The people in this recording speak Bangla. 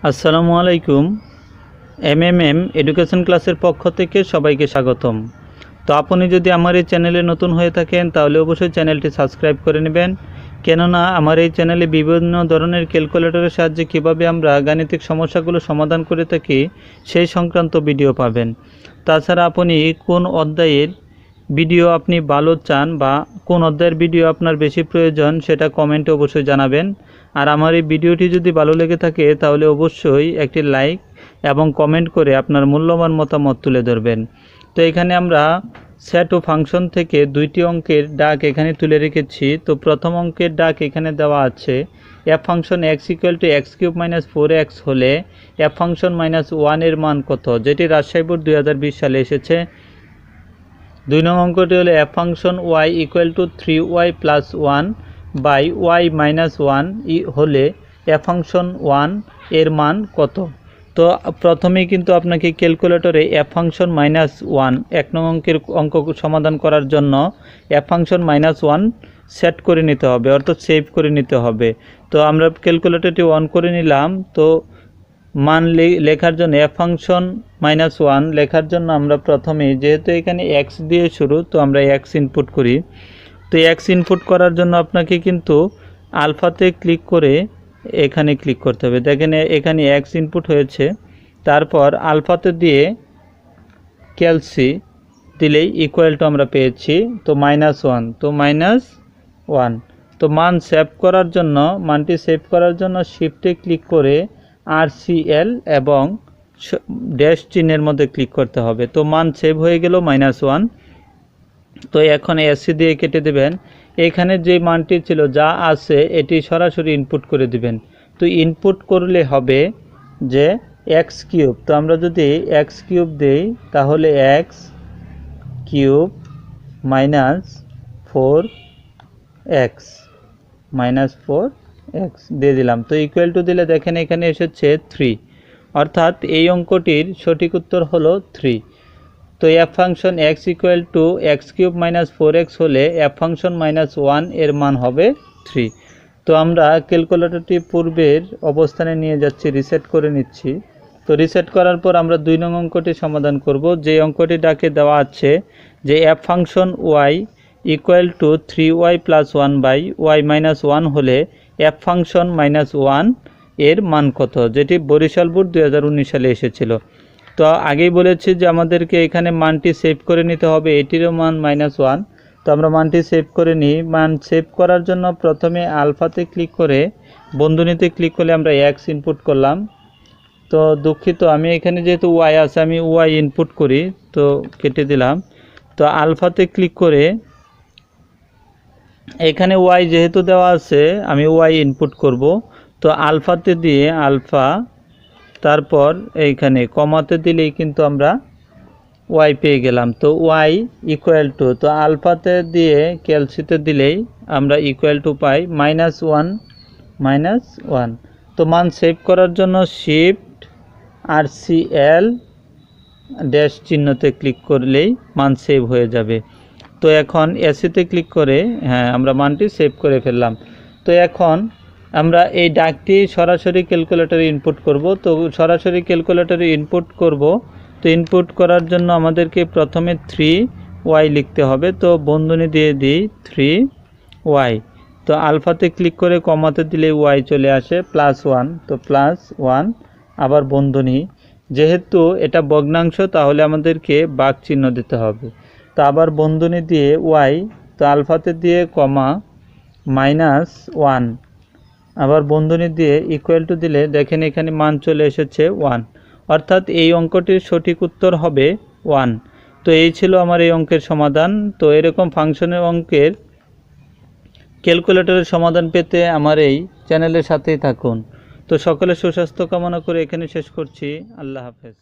আসসালামু আলাইকুম। এমএমএম এডুকেশন ক্লাসের পক্ষ থেকে সবাইকে স্বাগতম। তো আপনি যদি আমার এই চ্যানেলে নতুন হয়ে থাকেন তাহলে অবশ্যই চ্যানেলটি সাবস্ক্রাইব করে নেবেন, কেননা আমার এই চ্যানেলে বিভিন্ন ধরনের ক্যালকুলেটরের সাহায্যে কীভাবে আমরা গাণিতিক সমস্যাগুলো সমাধান করে থাকি সেই সংক্রান্ত ভিডিও পাবেন। তাছাড়া আপনি কোন অধ্যায়ের ভিডিও আপনি ভালো চান বা কোন অধ্যায়ের ভিডিও আপনার বেশি প্রয়োজন সেটা কমেন্টে অবশ্যই জানাবেন। আর আমার এই ভিডিওটি যদি ভালো লেগে থাকে তাহলে অবশ্যই একটি লাইক এবং কমেন্ট করে আপনার মূল্যবান মতামত তুলে ধরবেন। তো এখানে আমরা সেট ও ফাংশন থেকে দুইটি অঙ্কের ডাক এখানে তুলে রেখেছি। তো প্রথম অঙ্কের ডাক এখানে দেওয়া আছে, F function x equal to x cube minus 4x হলে এফ ফাংশন -1 এর মান কত, যেটি রাজশাহী বোর্ড 2020 সালে এসেছে। দুই নং অঙ্কটি হলো f function y equal to 3y plus 1 by y minus 1 হলে এফ ফাংশন 1 এর মান কত। তো প্রথমেই কিন্তু আপনাকে ক্যালকুলেটরে এফ ফাংশন -1 এক নং অঙ্কের অঙ্ক সমাধান করার জন্য এফ ফাংশন -1 সেট করে নিতে হবে, অর্থাৎ সেভ করে নিতে হবে। তো আমরা ক্যালকুলেটরটি অন করে নিলাম। তো মান লেখার জন্য এফ ফাংশন -1 লেখার জন্য আমরা প্রথমে, যেহেতু এখানে এক্স দিয়ে শুরু, তো আমরা এক্স ইনপুট করি। তো এক্স ইনপুট করার জন্য আপনাকে কিন্তু আলফাতে ক্লিক করে এখানে ক্লিক করতে হবে। দেখেন এখানে এক্স ইনপুট হয়েছে, তারপর আলফাতে দিয়ে ক্যালসি দিলেই ইকুয়াল টু আমরা পেয়েছি। তো -1, তো -1। তো মান সেভ করার জন্য, মানটি সেভ করার জন্য শিফটে ক্লিক করে RCL এবং ড্যাশ চিহ্নের মধ্যে ক্লিক করতে হবে। তো মান সেভ হয়ে গেল -1। তো এখন এসি দিয়ে কেটে দেবেন। এখানে যে মানটি ছিল যা আছে এটি সরাসরি ইনপুট করে দিবেন। তো ইনপুট করলে হবে যে এক্স কিউব। তো আমরা যদি এক্স কিউব দেই তাহলে এক্স কিউব -4x দিয়ে দিলাম। তো ইকুয়াল টু দিলে দেখেন এখানে এসেছে 3, অর্থাৎ এই অঙ্কটির সঠিক উত্তর হলো 3। তো F function x equal to x cube -4x হলে এফ ফাংশন -1 এর মান হবে 3। তো আমরা ক্যালকুলেটরটি পূর্বের অবস্থানে নিয়ে যাচ্ছি, রিসেট করে নিচ্ছি। তো রিসেট করার পর আমরা 2 নং অঙ্কটি সমাধান করব। যে অঙ্কটি ডাকে দেওয়া আছে যে f function y equal to 3y plus 1 by y minus 1 হলে এফ ফাংশন -1 এর মান কত, যেটি বরিশাল বোর্ড 2019 সালে এসেছিল। তো আগেই বলেছি যে আমাদেরকে এখানে মানটি সেভ করে নিতে হবে, এটিরও মান -1। তো আমরা মানটি সেভ করে নিই। মান সেভ করার জন্য প্রথমে আলফাতে ক্লিক করে বন্ধনীতে ক্লিক করলে আমরা এক্স ইনপুট করলাম। তো দুঃখিত, আমি এখানে যেহেতু ওয়াই আছে আমি ওয়াই ইনপুট করি, তো কেটে দিলাম। তো আলফাতে ক্লিক করে এখানে ওয়াই যেহেতু দেওয়া আছে আমি ওয়াই ইনপুট করব। তো আলফাতে দিয়ে আলফা, তারপর এইখানে কমাতে দিলেই কিন্তু আমরা ওয়াই পেয়ে গেলাম। তো ওয়াই ইকুয়াল টু, তো আলফাতে দিয়ে ক্যালসিতে দিলেই আমরা ইকুয়াল টু পাই -1। তো মান সেভ করার জন্য শিফট RCL ড্যাশ চিহ্নতে ক্লিক করলেই মান সেভ হয়ে যাবে। তো এখন এসিতে ক্লিক করে আমরা মানটি সেভ করে ফেললাম। তো এখন আমরা এই ডাকটি সরাসরি ক্যালকুলেটরে ইনপুট করব। তো সরাসরি ক্যালকুলেটরে ইনপুট করব। তো ইনপুট করার জন্য আমাদেরকে প্রথমে 3y লিখতে হবে। তো বন্ধনী দিয়ে দিই 3y। তো আলফাতে ক্লিক করে কমাতে দিলে y চলে আসে +1। তো +1 আবার বন্ধনী, যেহেতু এটা ভগ্নাংশ তাহলে আমাদেরকে ভাগ চিহ্ন দিতে হবে। তো আবার বন্ধনী দিয়ে y, তো আলফাতে দিয়ে কমা -1, আবার বন্ধনী দিয়ে ইকুয়াল টু দিলে দেখেন এখানে মান চলে এসেছে 1, অর্থাৎ এই অঙ্কটির সঠিক উত্তর হবে 1। তো এই ছিল আমার এই অঙ্কের সমাধান। তো এরকম ফাংশনের অঙ্কের ক্যালকুলেটরের সমাধান পেতে আমার এই চ্যানেলের সাথেই থাকুন। তো সকলের সুস্বাস্থ্য কামনা করে এখানে শেষ করছি। আল্লাহ হাফেজ।